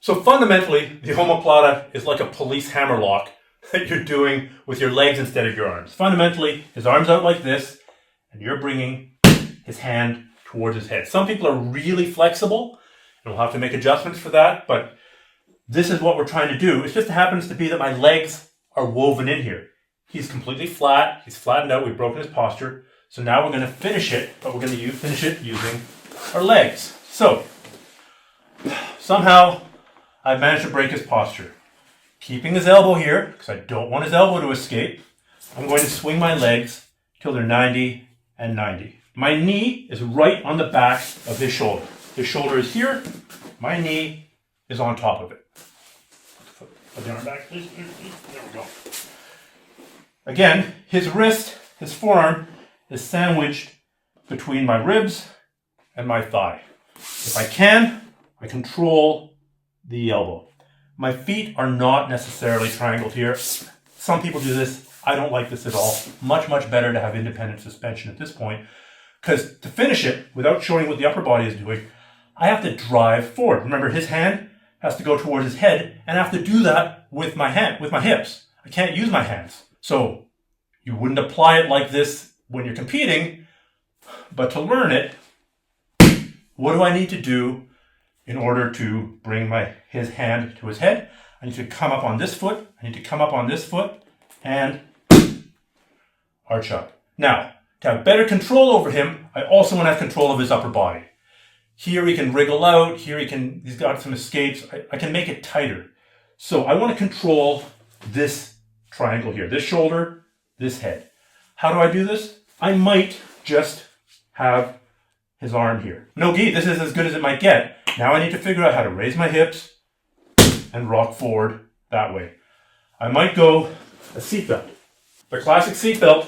So fundamentally, the omoplata is like a police hammerlock that you're doing with your legs instead of your arms. Fundamentally, his arm's out like this, and you're bringing his hand towards his head. Some people are really flexible, and we'll have to make adjustments for that, but this is what we're trying to do. It just happens to be that my legs are woven in here. He's completely flat. He's flattened out. We've broken his posture. So now we're going to finish it, but we're going to finish it using our legs. So somehow I've managed to break his posture. Keeping his elbow here, because I don't want his elbow to escape, I'm going to swing my legs till they're 90 and 90. My knee is right on the back of his shoulder. His shoulder is here. My knee is on top of it. Put the arm back. There we go. Again, his wrist, his forearm, is sandwiched between my ribs and my thigh. If I can, I control the elbow. My feet are not necessarily triangled here. Some people do this. I don't like this at all. Much, much better to have independent suspension at this point, because to finish it without showing what the upper body is doing, I have to drive forward. Remember, his hand has to go towards his head, and I have to do that with my hips. I can't use my hands. So you wouldn't apply it like this when you're competing, but to learn it, what do I need to do in order to bring his hand to his head? I need to come up on this foot, I need to come up on this foot, and arch up. Now, to have better control over him, I also want to have control of his upper body. Here he can wriggle out, he's got some escapes. I can make it tighter. So I want to control this triangle here, this shoulder, this head. How do I do this? I might just have his arm here. No gi, this is as good as it might get. Now I need to figure out how to raise my hips and rock forward that way. I might go a seatbelt. The classic seatbelt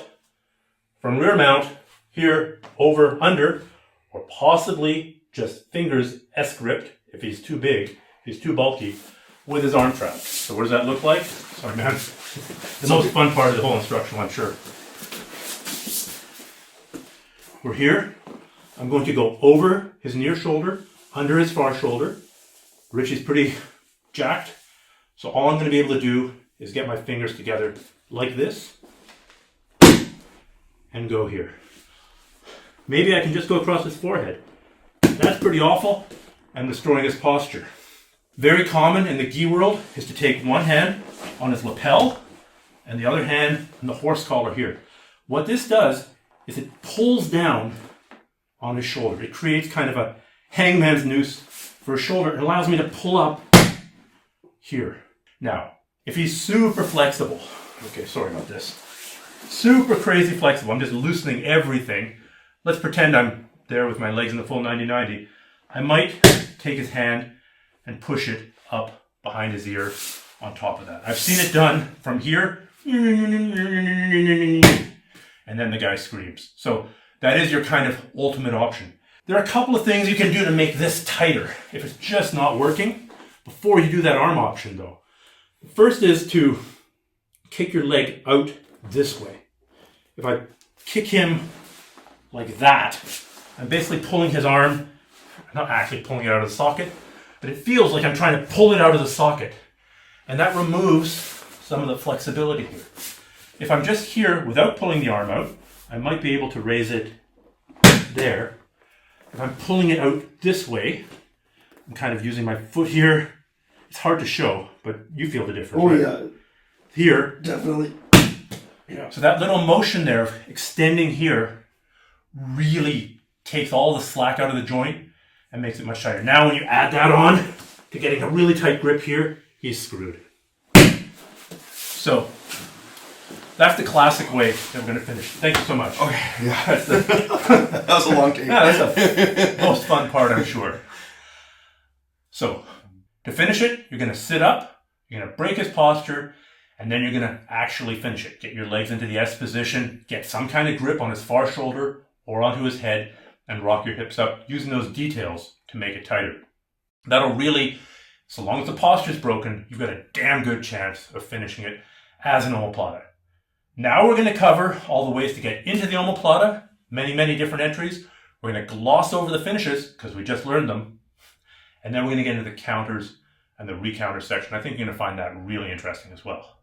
from rear mount, here, over, under, or possibly just fingers S-gripped if he's too big, if he's too bulky, with his arm trapped. So what does that look like? Sorry, man. The most fun part of the whole instruction, I'm sure. We're here. I'm going to go over his near shoulder, under his far shoulder. Richie's pretty jacked, so all I'm going to be able to do is get my fingers together like this and go here. Maybe I can just go across his forehead. That's pretty awful and destroying his posture. Very common in the gi world is to take one hand on his lapel and the other hand on the horse collar here. What this does is it pulls down on his shoulder. It creates kind of a hangman's noose for his shoulder. It allows me to pull up here. Now, if he's super flexible, okay, sorry about this, super crazy flexible, I'm just loosening everything. Let's pretend I'm there with my legs in the full 90-90. I might take his hand and push it up behind his ear on top of that. I've seen it done from here, and then the guy screams. So that is your kind of ultimate option. There are a couple of things you can do to make this tighter if it's just not working before you do that arm option though. The first is to kick your leg out this way. If I kick him like that, I'm basically pulling his arm. I'm not actually pulling it out of the socket, but it feels like I'm trying to pull it out of the socket. And that removes some of the flexibility here. If I'm just here without pulling the arm out, I might be able to raise it there. If I'm pulling it out this way, I'm kind of using my foot here. It's hard to show, but you feel the difference. Oh, right? yeah. Here. Definitely. Yeah. So that little motion there of extending here really takes all the slack out of the joint and makes it much tighter. Now when you add that on to getting a really tight grip here, he's screwed. So that's the classic way that we're going to finish. Thank you so much. Okay, yeah. That was a long take. Yeah, that's the most fun part, I'm sure. So to finish it, you're going to sit up, you're going to break his posture, and then you're going to actually finish it. Get your legs into the S position, get some kind of grip on his far shoulder or onto his head, and rock your hips up using those details to make it tighter. That'll really, so long as the posture's broken, you've got a damn good chance of finishing it as an omoplata. Now we're going to cover all the ways to get into the omoplata, many, many different entries. We're going to gloss over the finishes because we just learned them. And then we're going to get into the counters and the recounter section. I think you're going to find that really interesting as well.